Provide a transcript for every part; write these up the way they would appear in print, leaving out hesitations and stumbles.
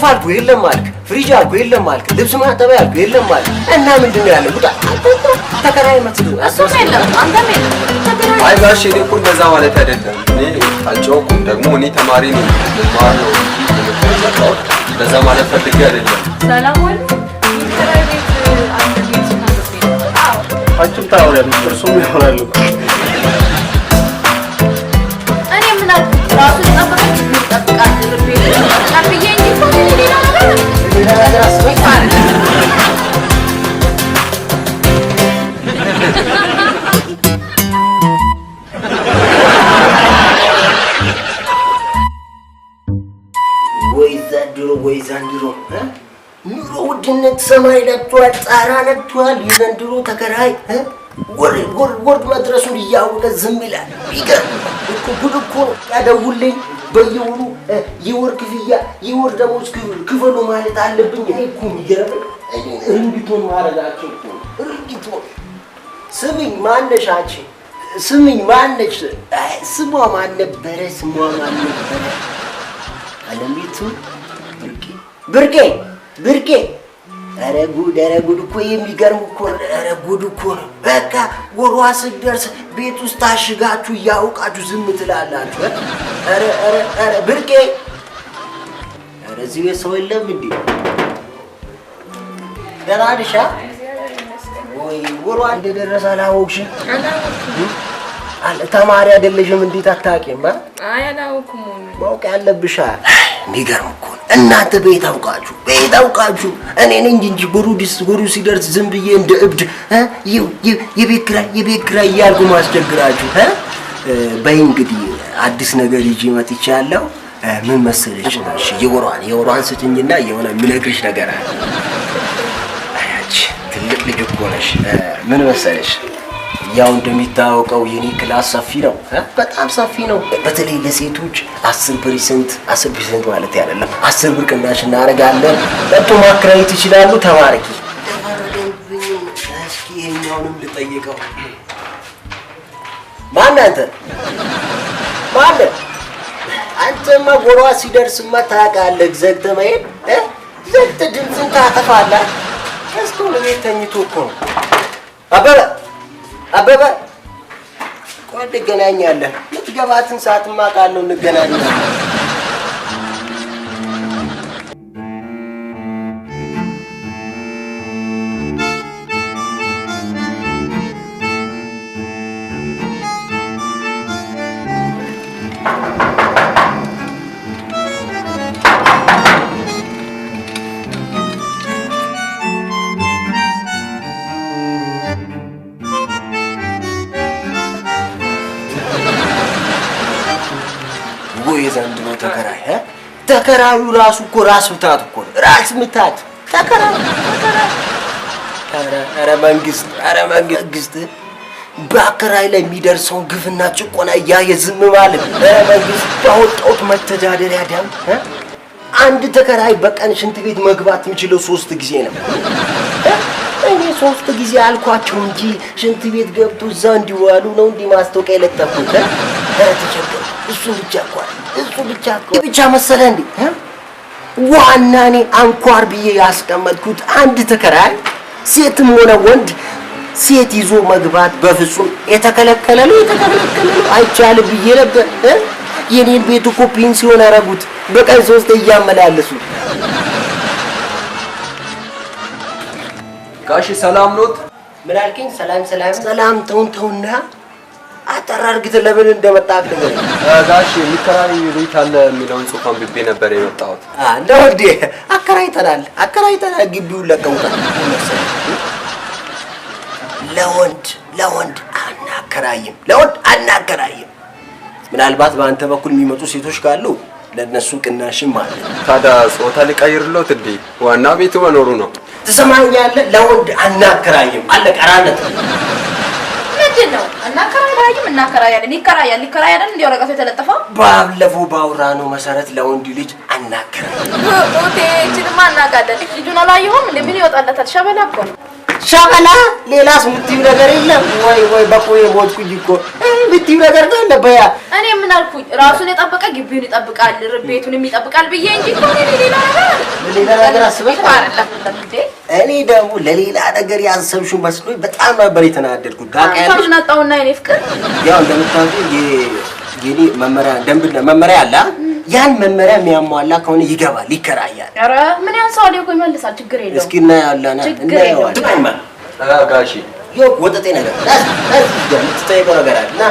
አልኩ የለም አልክ፣ ፍሪጅ አልኩ የለም አልክ፣ ልብስ ማጠቢያ አልኩ የለም አልክ። እና ምንድነው ያለው? ጉዳ ተከራይ መስሉ አሰማለም አንተም ተከራይ። አይ ጋሽ እኔ እኮ እንደዛ ማለት አይደለም። እኔ አልጨውኩም ደግሞ እኔ ተማሪ ነኝ። ማር ነው እንደዛ ማለት ፈልጌ አይደለም። ሰላም ወይ ተከራይ ቤት አንተ ቤት ነው? አዎ አንቺም ታወሪያለሽ እርሱም ያወራሉ። እኔ ምን አልኩ? ራሱ ተጠብቀኝ ተጠብቃት ልቤ ታብዬ እንጂ እኮ ሌላ ነገር አስበኝ ማለት ወይ ዘንድሮ ኑሮ ውድነት ሰማይ ነጥቷል፣ ጣራ ነጥቷል። የዘንድሮ ተከራይ ወር መድረሱን እያወቀ ዝም ይላል። ይገርም እኮ ጉድ እኮ ያደውልኝ በየወሩ የወር ክፍያ የወር ደሞዝ ክፈሉ ማለት አለብኝ። እኔ እኮ የሚገርም እንዲቶን ማረጋቸው እኮ እንዲቶን። ስሚኝ ማነሽ አንቺ? ስሚኝ ማነሽ? ስሟ ማን ነበረ? ስሟ ማን ነበረ? አለሚቱ ብርቄ። ኧረ ጉድ እኮ የሚገርም እኮ ኧረ ጉድ እኮ ነው። በቃ ወሯ ስትደርስ ቤት ውስጥ ታሽጋችሁ እያውቃችሁ ዝም ትላላችሁ። ኧረ ብርቄ፣ ኧረ እዚህ ቤት ሰው የለም እንዴ? ደህና ነሽ? ወይ ወሯ እንደደረሰ አላወቅሽም? ተማሪ አይደለሽም? እንዴት አታውቂም? አይ አላውቅም። ማወቅ ያለብሽ የሚገርም እኮ ነው። እናንተ ቤት አውቃችሁ እኔ ነኝ እንጂ ጉሩ ሲደርስ ዝም ብዬ እንደ እብድ የቤት ኪራይ እያልኩ ማስቸግራችሁ። በይ እንግዲህ አዲስ ነገር ይዤ መጥቻለሁ። ምን መሰለሽ? እሺ የወሯን ስጭኝና የሆነ የምነግርሽ ነገር አለ። አያች ትልቅ ልጅ እኮ ነሽ። ምን መሰለሽ? ያው እንደሚታወቀው የኔ ክላስ ሰፊ ነው፣ በጣም ሰፊ ነው። በተለይ ለሴቶች 10% ማለት አይደለም 10 ብር ቅናሽ እናደርጋለን። ለቶ ማከራየት ይችላሉ። ተባረኪ። እስኪ ይሄኛውንም ልጠይቀው። ማን አንተ? አንተማ ጎሯ ሲደርስማ ታውቃለህ፣ ዘግተህ መሄድ ዘግተህ ድምፅን ታጠፋለህ። እስኪ ለቤት ተኝቶ እኮ ነው። አበበ ቆይ እንገናኛለን። የምትገባትን ሰዓትማ ቃለው እንገናኛለን። የዘንድሮ ተከራዩ ራሱ እኮ ራስ ምታት እኮ ነው። ራስ ምታት ተከራዩ። ኧረ መንግስት በአከራይ ላይ የሚደርሰውን ግፍና ጭቆና እያየ ዝም ማለት። መንግስት ባወጣሁት መተዳደሪያ ደንብ አንድ ተከራይ በቀን ሽንት ቤት መግባት የሚችለው 3 ጊዜ ነው። እኔ 3 ጊዜ አልኳቸው እንጂ ሽንት ቤት ገብቶ እዛው እንዲዋሉ ነው እንዲህ ማስታወቂያ የለጠፉት። ተቸገሩ። እሱ ብቻ መሰለ እንዴ? ዋና እኔ አንኳር ብዬ ያስቀመጥኩት አንድ ተከራይ ሴትም ሆነ ወንድ ሴት ይዞ መግባት በፍጹም የተከለከለ ነው አይቻልም ብዬ ነበር። የኔን ቤት እኮ ፔንሲዮን ያረጉት በቀን 3 እያመላለሱ። ጋሽ ሰላም ኖት? ምን አልከኝ? ሰላም ተውና አጠራርግት ለምን እንደመጣህ ነገር ጋሽ የሚከራይ ቤት አለ የሚለውን ጽሑፍ አንብቤ ነበር የመጣሁት። እንደው እንዴ አከራይተናል ግቢውን ለቀውታል። ለወንድ አናከራይም። ምናልባት በአንተ በኩል የሚመጡ ሴቶች ካሉ ለነሱ ቅናሽም ማለት ነው። ታዲያ ጾታ ሊቀይርሎት እንዴ? ዋና ቤቱ መኖሩ ነው። ትሰማኛለህ? ለወንድ አናከራይም። አለቀራነት ምንድነው? እናከራያለን። ይከራያል እንዴ? ወረቀቱ የተለጠፈው ባለፈው ባወራነው መሰረት ለወንድ ልጅ አናከራይም። እቺንማ እናውቃለን። ልጁን አላየሁም እንዴ? ምን ይወጣለታል? ሸበላ እኮ ነው። ሻበላ ሌላስ የምትይው ነገር የለም ወይ? በቆየ ሞትኩኝ እኮ የምትይው ነገር ካለ በያ። እኔ ምን አልኩኝ? ራሱን የጠበቀ ግቢውን ይጠብቃል፣ ቤቱንም ይጠብቃል ብዬ እንጂ እኮ ሌላ ነገር አስበሽ አይደለም። እኔ ደግሞ ለሌላ ነገር ያሰብሽው መስሎኝ በጣም ነበር የተናደድኩት። ታውቂያለሽ ናጣውና የኔ ፍቅር ያው እንደምታውቂው የኔ መመሪያ አለ። ያን መመሪያ የሚያሟላ ከሆነ ይገባል፣ ይከራያል። ኧረ ምን ያንሳው እኮ ይመልሳል። ችግር የለውም። እስኪ እናያለን። ጋሺ ይኸው ወጠጤ ነገር የምትጠይቀው ነገር አለ እና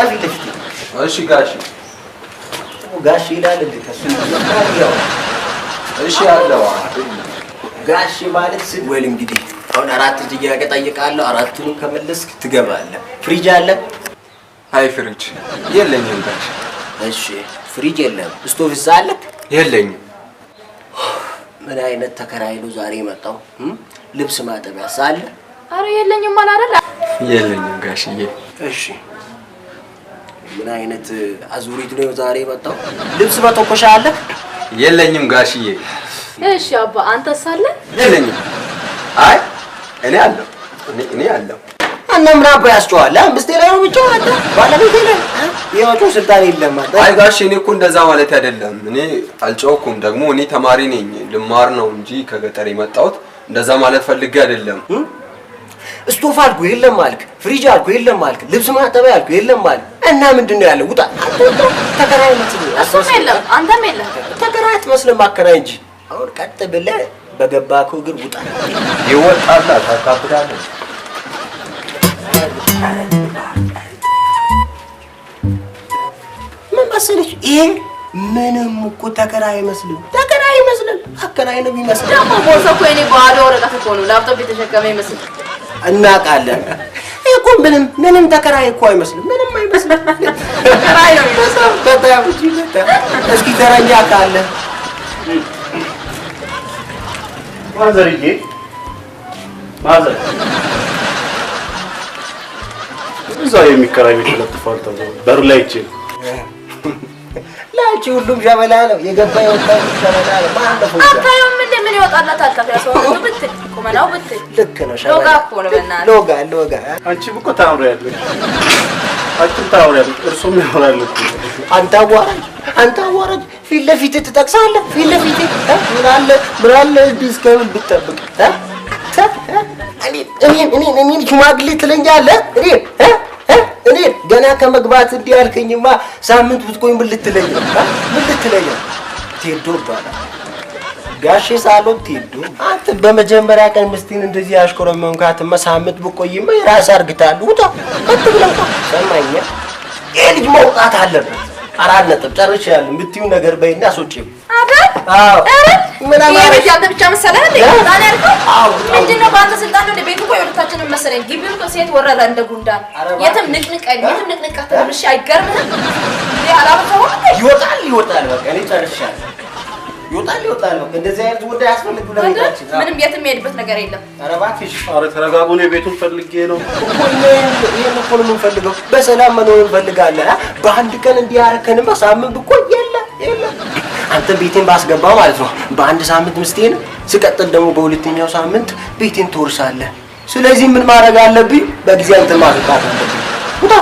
ፊት ለፊት። እሺ ጋሺ ይላል እንደ ከሱ እሺ አለው ጋሺ ማለት ወይ እንግዲህ አሁን 4 ጥያቄ ጠይቃለሁ። 4ቱን ከመለስክ ትገባለህ። ፍሪጅ አለ? አይ ፍሪጅ የለኝም ጋሺ። እሺ ፍሪጅ የለም። ስቶቭስ አለ? የለኝም። ምን አይነት ተከራይ ነው ዛሬ የመጣው? ልብስ ማጠቢያስ አለ? አረ የለኝም ማለት አይደል? የለኝም ጋሽዬ። እሺ ምን አይነት አዙሪት ነው ዛሬ የመጣው? ልብስ መተኮሻ አለ? የለኝም ጋሽዬ። እሺ አባ አንተስ አለ? የለኝም። አይ እኔ አለሁ። እኔ አለሁ። እና ምን አባ ያስጨዋል? ምስቴ ላይ ነው ብቻ አለ ባለቤቴ ላይ የወጪው ስልጣን የለም። አይ ጋሽ እኔ እኮ እንደዛ ማለት አይደለም። እኔ አልጨውኩም። ደግሞ እኔ ተማሪ ነኝ፣ ልማር ነው እንጂ ከገጠር የመጣሁት እንደዛ ማለት ፈልጌ አይደለም። ስቶፍ አልኩ የለም አልክ፣ ፍሪጅ አልኩ የለም አልክ፣ ልብስ ማጠቢያ አልኩ የለም አልክ። እና ምንድነው ያለው? ውጣ። ተከራይ መስሎኝ እሱም የለም አንተም የለም። ተከራይ አትመስልም አከራይ እንጂ። አሁን ቀጥ ብለህ በገባከው እግር ውጣ። ይወጣላ ታካብዳለህ። ምን መሰለሽ ይሄ ምንም እኮ ተከራይ አይመስልም። ተከራይ አይመስልም፣ አከራይ ነው የሚመስለው። ደግሞ ቦርሳው እኮ የኔ ባዶ ወረቀት እኮ ነው፣ ላፕቶፕ የተሸከመ ይመስል እናውቃለን። እኮ ምንም ተከራይ እኮ አይመስልም፣ ምንም አይመስልም። ተከራይ ነው የሚመስለው። በጣም እስኪ ተረኛ ካለ ማዘርዬ ማዘር እዛው የሚከራይ ቤት ለጥፋል ተብሎ በር ላይ እቺ ላንቺ ሁሉም ሸበላ ነው የገባ የወጣው ሸበላ ነው። ማንደፈው አታየውም እንደ ምን ይወጣላት አልታፈያ ሰው ብትል ቁመናው ብትል ልክ ነው። ሸበላ ሎጋ እኮ ነው በእናትህ ሎጋ አንቺም እኮ ታምሪያለሽ። አንቺም ታምሪያለሽ፣ እርሱም ያምራል እኮ። አንተ አዋራጅ ፊት ለፊት ትጠቅሳለህ። ፊት ለፊት ምን አለ ዲስካውንት ብትጠብቅ እኔ ሽማግሌ ትለኛለህ? እኔ ገና ከመግባት እንዲህ ያልከኝማ ሳምንት ብትቆይ ምን ልትለኝ? ቴዶ ይባላል ጋሼ ሳሎን ቴዶ። አንተ በመጀመሪያ ቀን ምስቲን እንደዚህ አሽኮረመምካትማ ሳምንት ብቆይማ የራስህ አርግታለሁ። ውጣ አትብለው። ሰማኛ ይሄ ልጅ መውጣት አለበት። 4 ነጥብ ጨርሻለሁ። የምትይው ነገር በይና አስወጪው። አዎ ምን አማራጭ ያንተ ብቻ መሰለህ እንዴ? ታዲያ ያልከው ምንድነው? በአንተ ስልጣን ነው ቤቱ እኮ የሁለታችንም መሰለኝ። ግቢው እኮ ሴት ወረረ እንደ ጉንዳን የትም ንቅንቅ ትንሽ አይገርምህም? እንዴ አላበዛሁም እንዴ? ይወጣል። በቃ እኔ ጨርሻለሁ። ይወጣል። በቃ እንደዚህ አይነት ጉዳይ አስፈልጉ ለቤታችን። ምንም የትም የሄድበት ነገር የለም። ኧረ እባክሽ ኧረ ተረጋጉ። እኔ ቤቱን ፈልጌ ነው እኮ ይሄን እኮ ነው የምንፈልገው። በሰላም መኖር እንፈልጋለን። በአንድ ቀን እንዲህ ያደረከንማ ሳምንት ብቆይ የለም አንተ ቤቴን ባስገባ ማለት ነው። በአንድ ሳምንት ምስቴን ስቀጥል ደግሞ በሁለተኛው ሳምንት ቤቴን ትወርሳለህ። ስለዚህ ምን ማድረግ አለብኝ? በጊዜ አንተ ማስወጣት አለብኝ። ውጣ።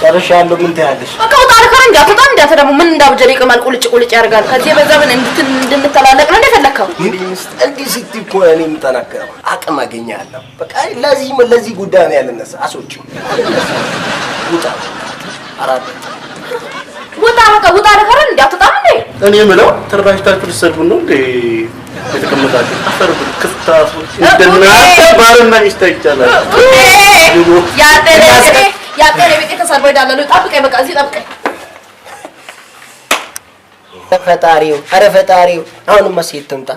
ጨርሻለሁ። ምን ትያለሽ? በቃ ውጣ። አልከረም እንዳትወጣም እንዳት ደግሞ ምን እንዳብጀሪ ቅማል ቁልጭ ያደርጋል። ከዚህ በዛ ምን እንድንተላለቅ ነው እንደፈለከው። እንዲህ ስትይ እኮ እኔ የምጠናከረው አቅም አገኛለሁ። በቃ ለዚህ ጉዳይ ነው ያልነሳ። አስወጪው። ውጣ። ውጣ። በቃ ውጣ። አልከረም እንዳትወጣም እንዴ? እኔ የምለው ተረዳሽታችሁ ልትሰድቡን ነው እንዴ የተቀመጣችሁ? አፈር ክስታፉ እንደናንተ ባልና ሚስት ይቻላል። ያጠረ ቤት ተሰርቦ ይዳላሉ። ጠብቀኝ፣ በቃ እዚህ ጠብቀኝ። ኧረ ፈጣሪው አሁንማ ሴት ትምጣ።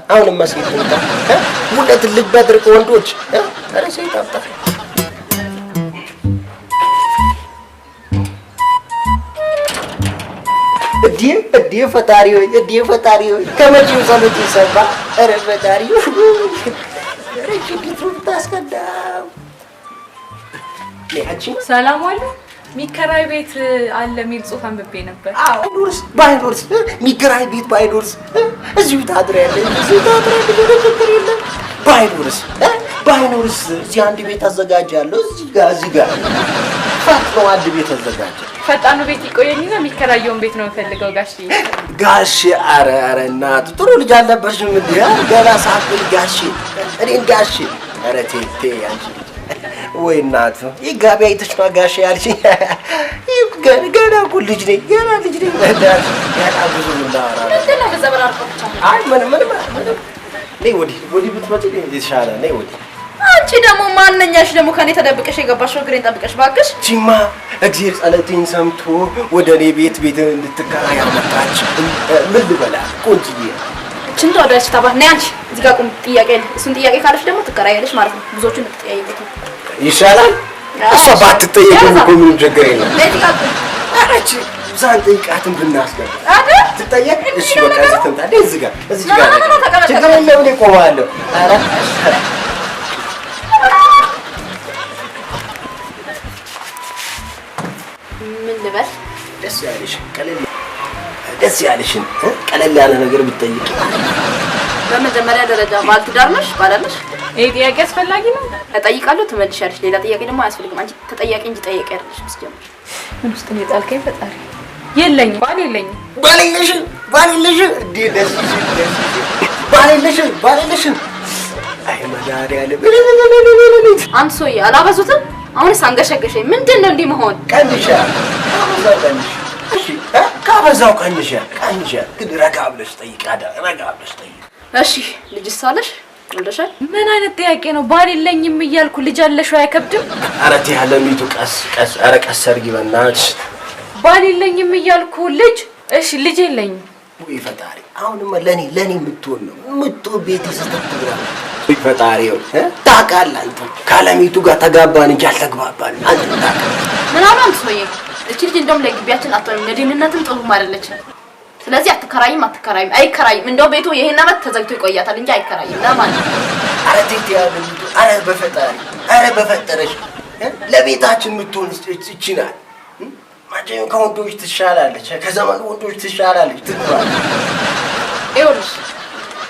ሁለት ልጅ በድርቅ ወንዶች ኧረ ሴት አምጣ። እዴ ፈጣሪው ከመቼው ጸሎት ይሰማ። ኧረ ፈጣሪው ችግቱ ታስቀዳው። ሰላም አለ። ሚከራይ ቤት አለ የሚል ጽሑፍ አንብቤ ነበር። ባይኖርስ ሚከራይ ቤት ባይኖርስ እዚሁ ታድሪያለሽ። ችግር የለም። ባይኖርስ እዚህ አንድ ቤት አዘጋጃለሁ። እዚህ ጋር ፈጥኖ አንድ ቤት አዘጋጀ። ፈጣኑ ቤት ይቆየኝና የሚከራየውን ቤት ነው የምፈልገው ጋሼ። ኧረ እናቱ ጥሩ ልጅ አልነበርሽም እንዴ? ገና ሳትል ጋሼ እኔን ጋሼ። ኧረ ቴቴ አንቺ ወይ እናቱ ይጋቢ አይተሽ ነው ጋሼ ያልሽኝ? ገና እኮ ልጅ ነኝ ገና ብዙ ምናወራ አይ ምንም ነይ ወዲህ ብትመጪ የተሻለ ነይ ወዲህ። አንቺ ደግሞ ማንኛሽ ደግሞ ከኔ ተደብቀሽ የገባሽ እግሬን ጠብቀሽ ባክሽ። ቺማ እግዚአብሔር ጸሎቴን ሰምቶ ወደ እኔ ቤት እንድትከራይ ያመጣች ምን ልበላ ቆንጅዬ። ችንቶ ወደሽ ታባህ ነይ አንቺ እዚህ ጋር ቁም። እሱን ጥያቄ ካለሽ ደግሞ ትከራያለሽ ማለት ነው። ብዙዎቹን ትጠያይበት ይሻላል። እሷ ባትጠየቅም እኮ ምንም ችግር የለም። ነይ እዚህ ጋር ቁም። አረች ሳንጠይቃትም ብናስገባ ትጠየቅ። እሺ በቃ እዚህ ትምጣ። እዚህ ጋር ችግር የለም። እኔ እቆማለሁ። ኧረ ምን ልበል? ደስ ያለሽን ቀለል ያለ ነገር ብትጠይቂ። በመጀመሪያ ደረጃ ባልትዳር ነሽ? ባላለሽ? ይሄ ጥያቄ አስፈላጊ ነው? እጠይቃለሁ ትመልሻለሽ። ሌላ ጥያቄ ደግሞ አያስፈልግም። አንቺ ተጠያቂ እንጂ ጠያቂ አይደለሽም። እስኪጀምር ምን ውስጥ ነው የጣልከኝ? ፈጣሪ የለኝም። ባል የለኝም። እንዴ ደስ ባልልሽም አይ መድኃኒዓለም አንተ ሰውዬ አላበዙትም? አሁንስ አንገሸገሸኝ። ምንድን ነው እንዲህ መሆን? ካበዛው ቀንሻ ግን ረጋ ብለሽ ጠይቅ። እሺ ልጅስ አለሽ? ወልደሻል? ምን አይነት ጥያቄ ነው? ባል የለኝም እያልኩ ልጅ አለሽ አይከብድም? ኧረ ተይ ያለሚቱ ቀስ አድርጊ በእናትሽ። ባል የለኝም እያልኩ ልጅ እሺ ልጅ የለኝም። ወይ ፈጣሪ አሁንማ ለኔ የምትሆን ቤት ይስተካከላል። ወይ ፈጣሪ ታውቃለህ አንተ ካለሚቱ ጋር ተጋባን እንጂ አልተግባባን። አንተ ምናምን አንተ ሰውዬ እቺ ልጅ እንደውም ለግቢያችን አትሆንም፣ ለደህንነትም ጥሩም አይደለችም። ስለዚህ አይከራይም። እንደው ቤቱ ይሄን አመት ተዘግቶ ይቆያታል እንጂ አይከራይም። ለማን ኧረ ቴቴ ያለሚቱ ኧረ በፈጠረሽ ለቤታችን የምትሆን እቺ ናት። ማጀን ከወንዶች ትሻላለች፣ ከዘመኑ ወንዶች ትሻላለች ትባል። ይኸውልሽ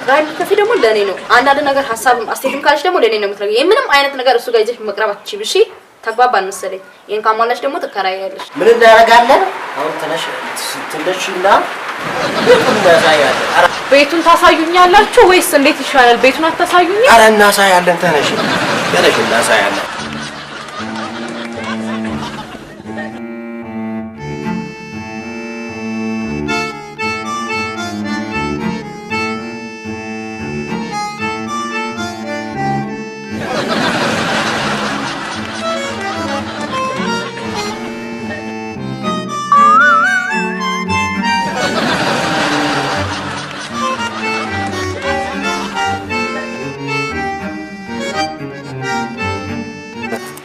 ጋር ከፊ ደግሞ ለኔ ነው። አንዳንድ ነገር ሀሳብም አስተያየትም ካለሽ ደግሞ ለኔ ነው የምትነግሪኝ። ምንም አይነት ነገር እሱ ጋር ይዘሽ መቅረብ አትችይም። እሺ ተግባባን መሰለኝ። ይሄን ካሟላሽ ደግሞ ትከራያለሽ። ምን እናደርጋለን አሁን? ትነሽና ቤቱን ታሳዩኛላችሁ ወይስ እንዴት ይሻላል? ቤቱን አታሳዩኝ? ኧረ እናሳያለን። ተነሽ እናሳያለን።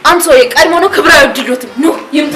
አንተ ሰውዬ ቀድሞ ነው ክብራዊ ድሎት ነው ይምጡ።